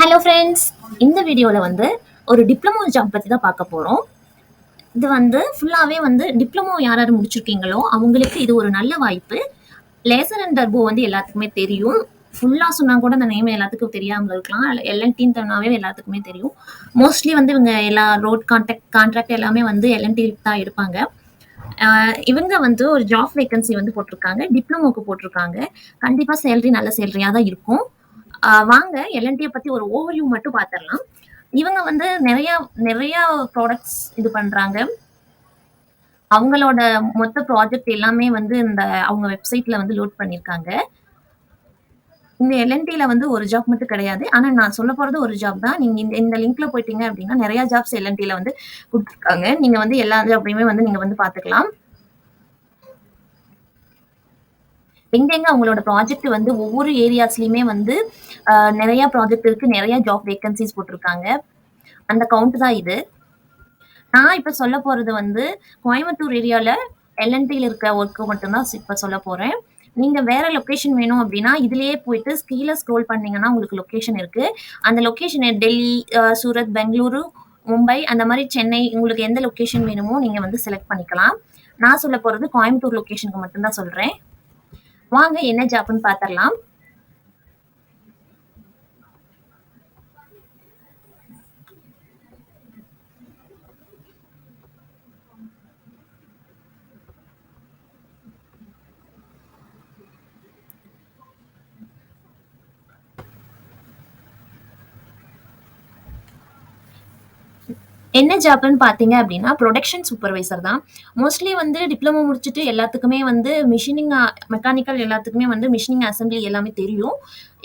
Hello friends, இந்த வீடியோவில் வந்து ஒரு டிப்ளமோ ஜாப் பற்றி தான் பார்க்க போகிறோம். இது வந்து ஃபுல்லாகவே வந்து டிப்ளமோ யார் யார் முடிச்சிருக்கீங்களோ அவங்களுக்கு இது ஒரு நல்ல வாய்ப்பு. லேசர் அண்ட் டர்போ வந்து எல்லாத்துக்குமே தெரியும். ஃபுல்லாக சொன்னால் கூட அந்த நேம் எல்லாத்துக்கும் தெரியாமல் இருக்கலாம். எல்என்டின்னு சொன்னாவே எல்லாத்துக்குமே தெரியும். மோஸ்ட்லி வந்து இவங்க எல்லா ரோட் கான்ட்ராக்ட் எல்லாமே வந்து எல்என்டி தான் எடுப்பாங்க. இவங்க வந்து ஒரு ஜாப் வேகன்சி வந்து போட்டிருக்காங்க, டிப்ளமோக்கு போட்டிருக்காங்க. கண்டிப்பாக சேலரி நல்ல சேலரியாக தான் இருக்கும். வாங்க எல்என்டியை பற்றி ஒரு ஓவர்வியூ மட்டும் பார்த்துடலாம். இவங்க வந்து நிறைய நிறைய ப்ராடக்ட்ஸ் இது பண்றாங்க. அவங்களோட மொத்த ப்ராஜெக்ட் எல்லாமே வந்து இந்த அவங்க வெப்சைட்ல வந்து லோட் பண்ணியிருக்காங்க. இந்த எல்என்டில வந்து ஒரு ஜாப் மட்டும் கிடையாது. ஆனா நான் சொல்ல போறது ஒரு ஜாப் தான். நீங்க இந்த லிங்க்ல போயிட்டீங்க அப்படின்னா நிறைய ஜாப்ஸ் எல்என்டில வந்து கொடுத்துருக்காங்க. நீங்க வந்து எல்லா ஜாப்பையுமே வந்து நீங்க வந்து பார்த்துக்கலாம். எங்கெங்க அவங்களோட ப்ராஜெக்ட் வந்து ஒவ்வொரு ஏரியாஸ்லயுமே வந்து நிறைய ப்ராஜெக்ட் இருக்கு, நிறைய ஜாப் வேகன்சிஸ் போட்டிருக்காங்க. அந்த கவுண்ட் தான் இது. நான் இப்ப சொல்ல போறது வந்து கோயம்புத்தூர் ஏரியால எல்என்டில இருக்க ஒர்க் மட்டும்தான் இப்ப சொல்ல போறேன். நீங்க வேற லொகேஷன் வேணும் அப்படின்னா இதுலயே போயிட்டு கீழே ஸ்க்ரோல் பண்ணீங்கன்னா உங்களுக்கு லொகேஷன் இருக்கு. அந்த லொகேஷன் டெல்லி, சூரத், பெங்களூரு, மும்பை, அந்த மாதிரி சென்னை, உங்களுக்கு எந்த லொகேஷன் வேணுமோ நீங்க வந்து செலக்ட் பண்ணிக்கலாம். நான் சொல்ல போறது கோயம்புத்தூர் லொகேஷனுக்கு மட்டும்தான் சொல்றேன். வாங்க என்ன ஜாப்னு பாத்திரலாம். என்ன ஜாப்னு பார்த்தீங்க அப்படின்னா ப்ரொடக்ஷன் சூப்பர்வைசர் தான். மோஸ்ட்லி வந்து டிப்ளமோ முடிச்சுட்டு எல்லாத்துக்குமே வந்து மிஷினிங், மெக்கானிக்கல் எல்லாத்துக்குமே வந்து மிஷினிங் அசம்பிளி எல்லாமே தெரியும்.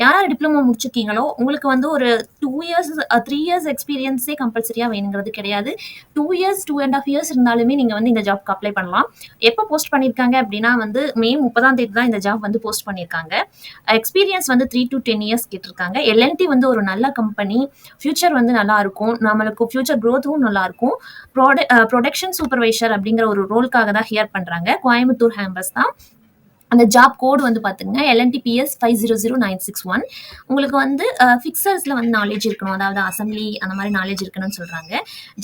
யார் டிப்ளமோ முடிச்சிருக்கீங்களோ உங்களுக்கு வந்து ஒரு 2 இயர்ஸ் 3 இயர்ஸ் எக்ஸ்பீரியன்ஸே கம்பல்சரியாக வேணுங்கிறது கிடையாது. 2 இயர்ஸ் 2.5 இயர்ஸ் இருந்தாலுமே நீங்கள் வந்து இந்த ஜாப்க்கு அப்ளை பண்ணலாம். எப்போ போஸ்ட் பண்ணியிருக்காங்க அப்படின்னா வந்து மே 30 தான் இந்த ஜாப் வந்து போஸ்ட் பண்ணியிருக்காங்க. எக்ஸ்பீரியன்ஸ் வந்து 3 to 10 இயர்ஸ் கேட்டிருக்காங்க. எல்என்டி வந்து ஒரு நல்ல கம்பெனி, ஃபியூச்சர் வந்து நல்லா இருக்கும், நம்மளுக்கு ஃபியூச்சர் க்ரோத்தும் நல்லா இருக்கும். ப்ரொடக்ஷன் சூப்பர்வைசர் அப்படிங்கிற ஒரு ரோலுக்காக தான் ஹியர் பண்றாங்க. கோயம்புத்தூர் ஹேம்பஸ் தான். அந்த ஜாப் கோடு வந்து பாத்தீங்கன்னா LNTPS 500961. உங்களுக்கு வந்து ஃபிக்சர்ஸ்ல வந்து நாலேஜ் இருக்கணும், அதாவது அசம்பிளி அந்த மாதிரி நாலேஜ் இருக்கணும்னு சொல்றாங்க.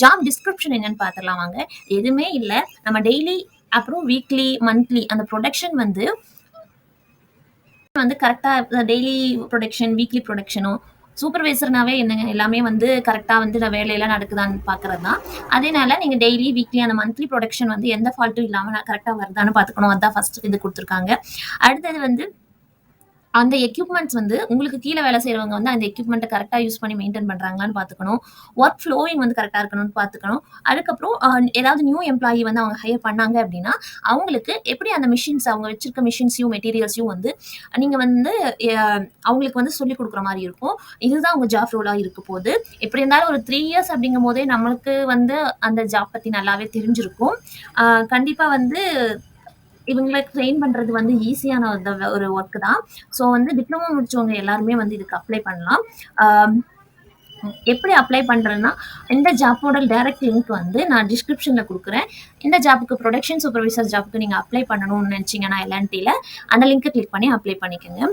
ஜாப் டிஸ்கிரிப்ஷன் என்னன்னு பாத்திரலாம் வாங்க. எதுவுமே இல்லை, நம்ம டெய்லி அப்புறம் வீக்லி மந்த்லி அந்த ப்ரொடக்ஷன் வந்து கரெக்டா டெய்லி ப்ரொடக்ஷன், வீக்லி ப்ரொடக்ஷனும், சூப்பர்வைசர்னாவே என்னங்க எல்லாமே வந்து கரெக்டா வந்து வேலையெல்லாம் நடக்குதான்னு பாக்குறது தான். அதனால நீங்க டெய்லி, வீக்லி, அந்த மந்த்லி ப்ரொடக்ஷன் வந்து எந்த ஃபால்ட்டும் இல்லாம கரெக்டா வருதான்னு பாத்துக்கணும். அதான் ஃபர்ஸ்ட் இது கொடுத்துருக்காங்க. அடுத்தது வந்து அந்த எக்யூப்மெண்ட்ஸ் வந்து உங்களுக்கு கீழே வேலை செய்யறவங்க வந்து அந்த எக்யூப்மெண்ட்டை கரெக்டாக யூஸ் பண்ணி மெயின்டைன் பண்றாங்களான்னு பார்த்துக்கணும். ஒர்க் ஃப்ளோயிங் வந்து கரெக்டாக இருக்கணும்னு பார்த்துக்கணும். அதுக்கப்புறம் ஏதாவது நியூ எம்ப்ளாயி வந்து அவங்க ஹையர் பண்ணாங்க அப்படின்னா அவங்களுக்கு எப்படி அந்த மிஷின்ஸ், அவங்க வச்சிருக்க மிஷின்ஸையும் மெட்டீரியல்ஸையும் வந்து நீங்க வந்து அவங்களுக்கு வந்து சொல்லிக் கொடுக்குற மாதிரி இருக்கும். இதுதான் உங்க ஜாப் ரோலா இருக்க போகுது. எப்படி இருந்தாலும் ஒரு 3 இயர்ஸ் அப்படிங்கும் போதே நம்மளுக்கு வந்து அந்த ஜாப் பத்தி நல்லாவே தெரிஞ்சிருக்கும். கண்டிப்பா வந்து இவங்களை ட்ரெயின் பண்றது வந்து ஈஸியான ஒரு ஒர்க் தான். ஸோ வந்து டிப்ளமோ முடிச்சவங்க எல்லாருமே வந்து இதுக்கு அப்ளை பண்ணலாம். எப்படி அப்ளை பண்றேன்னா இந்த ஜாப்போட டைரக்ட் லிங்க் வந்து நான் டிஸ்கிரிப்ஷன்ல கொடுக்குறேன். இந்த ஜாப்புக்கு, ப்ரொடக்ஷன் சூப்பர்வைசர் ஜாப்புக்கு நீங்க அப்ளை பண்ணணும்னு நினைச்சீங்கன்னா எல்என்டில அந்த லிங்க் கிளிக் பண்ணி அப்ளை பண்ணிக்கோங்க.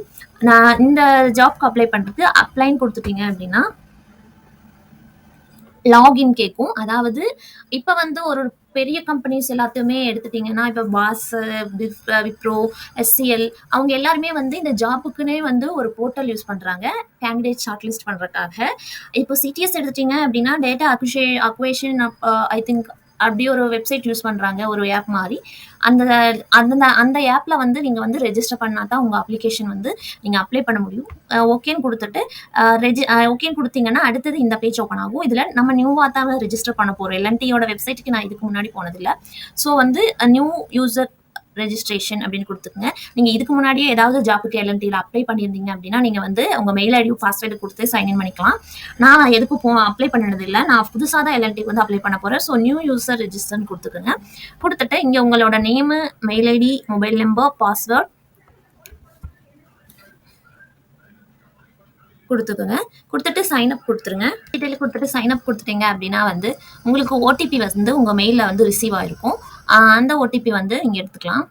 நான் இந்த ஜாப்க்கு அப்ளை பண்றதுக்கு அப்ளைன்னு கொடுத்துட்டீங்க அப்படின்னா லாகின் கேட்கும். அதாவது இப்ப வந்து ஒரு பெரிய கம்பெனிஸ் எல்லாத்தையுமே எடுத்துட்டீங்கன்னா, இப்ப பாஸ், விப்ரோ, எஸ்சிஎல், அவங்க எல்லாருமே வந்து இந்த ஜாப்புக்குன்னே வந்து ஒரு போர்ட்டல் யூஸ் பண்றாங்க கேண்டிடேட் ஷார்ட் லிஸ்ட் பண்றதுக்காக. இப்போ சிடிஎஸ் எடுத்துட்டீங்க அப்படின்னா டேட்டா அக்வேஷன், ஐ திங்க் அப்படி ஒரு வெப்சைட் யூஸ் பண்றாங்க, ஒரு ஆப் மாதிரி. அந்த அந்த அந்த ஆப்ல வந்து நீங்க வந்து ரெஜிஸ்டர் பண்ணா தான் உங்க அப்ளிகேஷன் வந்து நீங்க அப்ளை பண்ண முடியும். ஓகேன்னு கொடுத்துட்டு ஓகேன்னு கொடுத்தீங்கன்னா அடுத்தது இந்த பேஜ் ஓப்பன் ஆகும். இதுல நம்ம நியூவா தான் ரெஜிஸ்டர் பண்ண போறோம். எல்என்டியோட வெப்சைட்டுக்கு நான் இதுக்கு முன்னாடி போனதில்லை. ஸோ வந்து நியூ யூசர் ரெஜிஸ்ட்ரேஷன் அப்படின்னு கொடுத்துக்கங்க. நீங்க இதுக்கு முன்னாடியே ஏதாவது ஜாப்புக்கு எல்என்டில அப்ளை பண்ணியிருந்தீங்க அப்படின்னா நீங்க வந்து உங்க மெயில் ஐடியும் பாஸ்வேர்டு கொடுத்து சைன்இன் பண்ணிக்கலாம். நான் எதுக்கும் அப்ளை பண்ணது இல்லை, நான் புதுசாக தான் எல்என்டிக்கு வந்து அப்ளை பண்ண போறேன். ஸோ நியூ யூசர் ரெஜிஸ்டர்னு கொடுத்துக்கோங்க. கொடுத்துட்டு இங்க உங்களோட name, mail ID, mobile number, password கொடுத்துக்கோங்க. கொடுத்துட்டு சைன் அப் கொடுத்துருங்க. டீட்டெயில் கொடுத்துட்டு சைன் அப் கொடுத்துட்டீங்க அப்படின்னா வந்து உங்களுக்கு ஓடிபி வந்து உங்க மெயிலில் வந்து ரிசீவ் ஆயிருக்கும். அந்த ஓடிபி வந்து நீங்க எடுத்துக்கலாம்.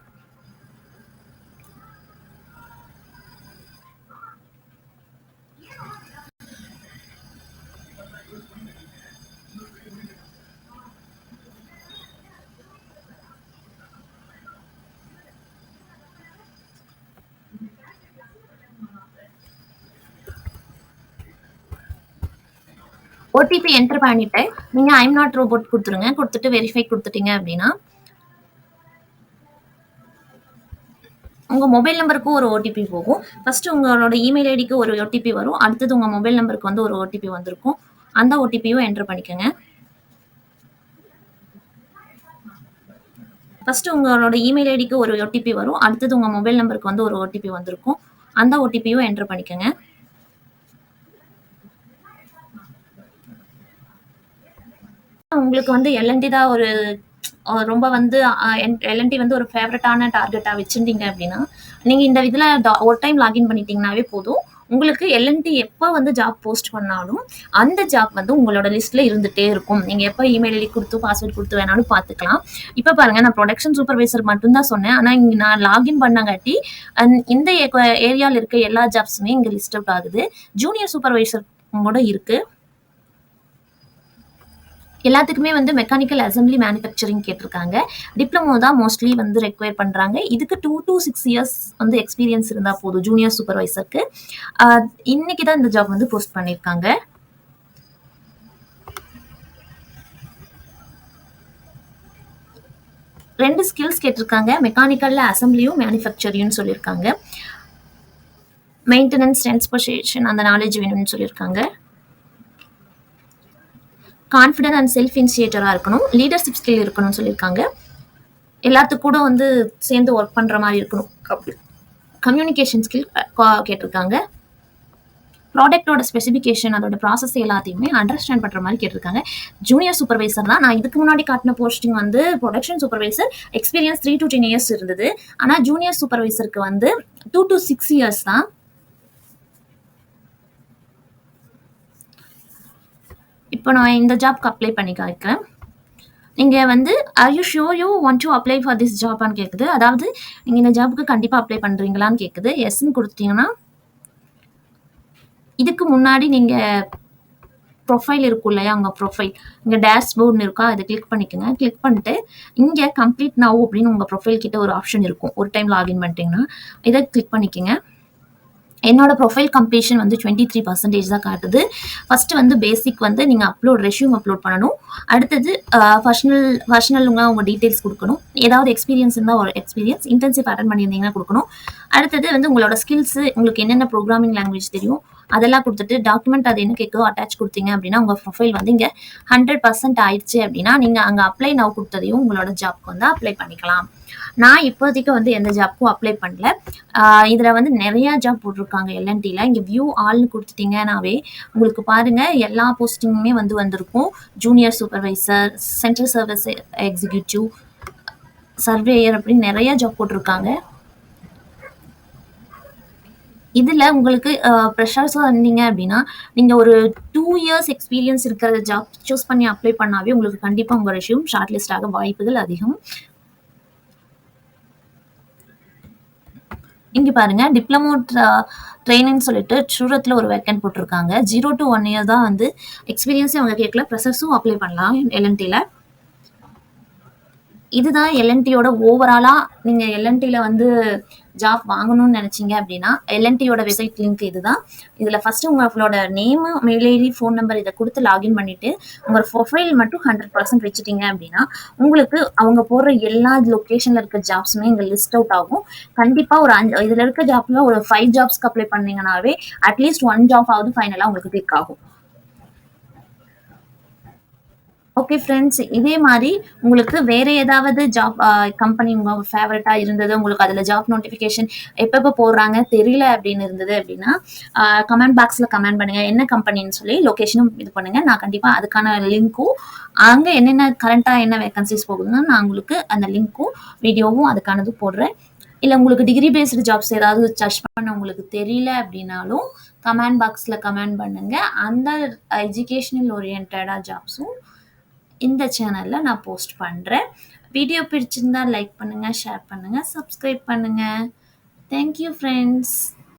ஓடிபி என்டர் பண்ணிட்டு நீங்க ஐம் நாட் ரோபோட் குடுத்துருங்க. குடுத்துட்டு வெரிஃபை குடுத்துட்டீங்க அப்படின்னா, உங்க மொபைல் நம்பருக்கு ஒரு ஓடிபி போகும். ஃபர்ஸ்ட் உங்களோட இமெயில் ஐடிக்கு ஒரு ஓடிபி வரும். அடுத்தது உங்க மொபைல் நம்பருக்கு வந்து ஒரு ஓடிபி வந்திருக்கும். அந்த ஓடிபியும் என்டர் பண்ணிக்கங்க. ஃபர்ஸ்ட் உங்களோட இமெயில் ஐடிக்கு ஒரு ஓடிபி வரும். அடுத்தது உங்க மொபைல் நம்பருக்கு வந்து ஒரு ஓடிபி வந்திருக்கும். அந்த ஓடிபியும் என்டர் பண்ணிக்கங்க. உங்களுக்கு வந்து எல்என்டி தான் ஒரு ரொம்ப வந்து எல்என்டி வந்து ஒரு ஃபேவரட்டான டார்கெட்டா வச்சிருந்தீங்க அப்படின்னா, நீங்க இந்த இதுல ஒரு டைம் லாகின் பண்ணிட்டீங்கன்னாவே போதும். உங்களுக்கு எல்என்டி எப்ப வந்து ஜாப் போஸ்ட் பண்ணாலும், அந்த ஜாப் வந்து உங்களோட லிஸ்ட்ல இருந்துட்டே இருக்கும். நீங்க எப்ப இமெயில் ஐடி குடுத்து, பாஸ்வேர்ட் குடுத்து வேணாலும் பார்த்துக்கலாம். இப்ப பாருங்க, நான் புரொடக்ஷன் சூப்பர்வைசர் மட்டும் தான் சொன்னேன். ஆனா இங்க நான் லாகின் பண்ணங்காட்டி, இந்த ஏரியால இருக்க எல்லா ஜாப்ஸுமே இங்க லிஸ்ட் அவுட் ஆகுது. ஜூனியர் சூப்பர்வைசர் கூட இருக்கு. எல்லாத்துக்குமே வந்து மெக்கானிக்கல் அசெம்பிளி மேனுஃபேக்சரிங் கேட்டிருக்காங்க. டிப்ளமோ தான் மோஸ்ட்லி வந்து ரெக்வயர் பண்றாங்க. இதுக்கு 2 to 6 இயர்ஸ் வந்து எக்ஸ்பீரியன்ஸ் இருந்தா போதும் ஜூனியர் சூப்பர்வைசருக்கு. இன்னைக்கு தான் இந்த ஜாப் வந்து போஸ்ட் பண்ணியிருக்காங்க. 2 ஸ்கில்ஸ் கேட்டிருக்காங்க. மெக்கானிக்கல்ல அசெம்பிளியும் மேனுஃபேக்சரியும் சொல்லியிருக்காங்க. மெயின்டெனன்ஸ், டிரான்ஸ்போர்ட்டேஷன் அந்த நாலேஜ் வேணும்னு சொல்லியிருக்காங்க. கான்ஃபிடென்ட் அண்ட் செல்ஃப் இனிஷியேட்டரா இருக்கணும். லீடர்ஷிப் ஸ்கில் இருக்கணும்னு சொல்லியிருக்காங்க. எல்லாத்துக்கும் கூட வந்து சேர்ந்து ஒர்க் பண்ற மாதிரி இருக்கணும். கம்யூனிகேஷன் ஸ்கில் கேட்டிருக்காங்க. ப்ராடக்டோட ஸ்பெசிஃபிகேஷன் அதோட ப்ராசஸ் எல்லாத்தையுமே அண்டர்ஸ்டாண்ட் பண்ற மாதிரி கேட்டிருக்காங்க. ஜூனியர் சூப்பர்வைசர் தான். நான் இதுக்கு முன்னாடி காட்டின போஸ்டிங் வந்து production supervisor experience 3 to 10 years இருந்தது. ஆனா ஜூனியர் சூப்பர்வைசருக்கு வந்து 2 to 6 இயர்ஸ் தான். இப்போ நான் இந்த ஜாப்க்கு அப்ளை பண்ணி காய்க்கிறேன். நீங்க வந்து are you sure you want to apply for this ஜாப்னு கேக்குது. அதாவது நீங்க இந்த ஜாப்க்கு கண்டிப்பா அப்ளை பண்றீங்களான்னு கேக்குது. எஸ்ன்னு கொடுத்துட்டீங்கன்னா, இதுக்கு முன்னாடி நீங்க ப்ரொஃபைல் இருக்கும் இல்லையா, உங்க ப்ரொஃபைல் இங்க டேஷ்போர்ட்னு இருக்கா, அதை கிளிக் பண்ணிக்கோங்க. கிளிக் பண்ணிட்டு இங்க கம்ப்ளீட் நவ் அப்படின்னு உங்க ப்ரொஃபைல் கிட்ட ஒரு ஆப்ஷன் இருக்கும். ஒரு டைம் லாகின் பண்ணிட்டீங்கன்னா இதை கிளிக் பண்ணிக்கோங்க. என்னோட ப்ரொஃபைல் கம்ப்ளீஷன் வந்து 23% தான் காட்டுது. ஃபர்ஸ்ட் வந்து பேசிக் வந்து நீங்க ரெஸ்யூம் அப்லோட் பண்ணணும். அடுத்தது பர்சனலுங்க உங்க டீடைல்ஸ் கொடுக்கணும். ஏதாவது எக்ஸ்பீரியன்ஸ் இருந்தால் ஒரு எக்ஸ்பீரியன்ஸ், இன்டர்ன்ஷிப் அட்டன் பண்ணியிருந்தீங்கன்னா கொடுக்கணும். அடுத்தது வந்து உங்களோட ஸ்கில்ஸ், உங்களுக்கு என்னென்ன ப்ரோக்ராமிங் லாங்குவேஜ் தெரியும் அதெல்லாம் கொடுத்துட்டு டாக்குமெண்ட் அது என்ன கேட்குதோ அட்டாச் கொடுத்தீங்க அப்படின்னா உங்க ப்ரொஃபைல் வந்து இங்க 100% ஆயிடுச்சு அப்படின்னா நீங்க அங்க அப்ளை நவ் கொடுத்ததையும் உங்களோட ஜாப்க்கு வந்து அப்ளை பண்ணிக்கலாம். நான் இப்போதைக்கு வந்து எந்த ஜாப்க்கும் அப்ளை பண்ணல. இதுல வந்து நிறைய ஜாப் போட்டிருக்காங்க எல்என்டில. இங்க வியூ ஆல்னு கொடுத்துட்டீங்கன்னாவே உங்களுக்கு பாருங்க எல்லா போஸ்டிங்குமே வந்து வந்திருக்கும். Junior supervisor, central service executive, surveyor அப்படின்னு நிறைய ஜாப் போட்டிருக்காங்க. இதுல உங்களுக்கு ஃப்ரெஷர்ஸா இருந்தீங்க அப்படின்னா நீங்க ஒரு 2 இயர்ஸ் எக்ஸ்பீரியன்ஸ் இருக்கிற ஜாப் சூஸ் பண்ணி அப்ளை பண்ணாவே உங்களுக்கு கண்டிப்பா உங்க ரெஸ்யூம் ஷார்ட் லிஸ்ட் ஆக வாய்ப்புகள் அதிகம். இங்க பாருங்க, டிப்ளமோ ட்ரெயினிங் சொல்லிட்டு சூரத்ல ஒரு வேக்கன்ட் போட்டிருக்காங்க. 0 to 1 இயர் தான் வந்து எக்ஸ்பீரியன்ஸே அவங்க கேட்கல. ஃப்ரெஷர்ஸும் அப்ளை பண்ணலாம் எல்என்டில. இதுதான் எல்என்டியோட ஓவராலா நீங்க எல்என்டில வந்து ஜாப் வாங்கணும்னு நினைச்சீங்க அப்படின்னா எல்என்டியோட வெப்சைட் லிங்க் இதுதான். இதுல ஃபர்ஸ்ட் உங்களோட name, mail ID, phone number இதை கொடுத்து லாகின் பண்ணிட்டு உங்க ப்ரொஃபைல் மட்டும் 100% வச்சுட்டீங்க அப்படின்னா உங்களுக்கு அவங்க போடுற எல்லா லொகேஷன்ல இருக்க ஜாப்ஸுமே இங்க லிஸ்ட் அவுட் ஆகும். கண்டிப்பா ஒரு இதுல இருக்க ஜாப்ல ஒரு 5 ஜாப்ஸ்க்கு அப்ளை பண்ணீங்கன்னாவே அட்லீஸ்ட் 1 ஜாப் ஆகுது ஃபைனலா உங்களுக்கு கிளிக் ஆகும். ஓகே ஃப்ரெண்ட்ஸ், இதே மாதிரி உங்களுக்கு வேற ஏதாவது ஜாப் கம்பெனி உங்க ஃபேவரட்டா இருந்தது, உங்களுக்கு அதுல ஜாப் நோட்டிஃபிகேஷன் எப்பப்போ போடுறாங்க தெரியல அப்படின்னு இருந்தது அப்படின்னா கமெண்ட் பாக்ஸ்ல கமெண்ட் பண்ணுங்க. என்ன கம்பெனின்னு சொல்லி லொகேஷனும் இது பண்ணுங்க. நான் கண்டிப்பா அதுக்கான லிங்க்கும் அங்க என்னென்ன கரண்டா என்ன வேகன்சிஸ் போகுதுன்னு நான் உங்களுக்கு அந்த லிங்க்கும் வீடியோவும் அதுக்கானது போடுறேன். இல்ல உங்களுக்கு டிகிரி பேஸ்டு ஜாப்ஸ் ஏதாவது சர்ச் பண்ண உங்களுக்கு தெரியல அப்படின்னாலும் கமெண்ட் பாக்ஸ்ல கமெண்ட் பண்ணுங்க. அந்த எஜுகேஷனல் ஓரியன்டா ஜாப்ஸும் இந்த சேனல்ல நான் போஸ்ட் பண்றேன். வீடியோ பிடிச்சிருந்தா லைக் பண்ணுங்க, ஷேர் பண்ணுங்க, சப்ஸ்கிரைப் பண்ணுங்க. Thank you friends.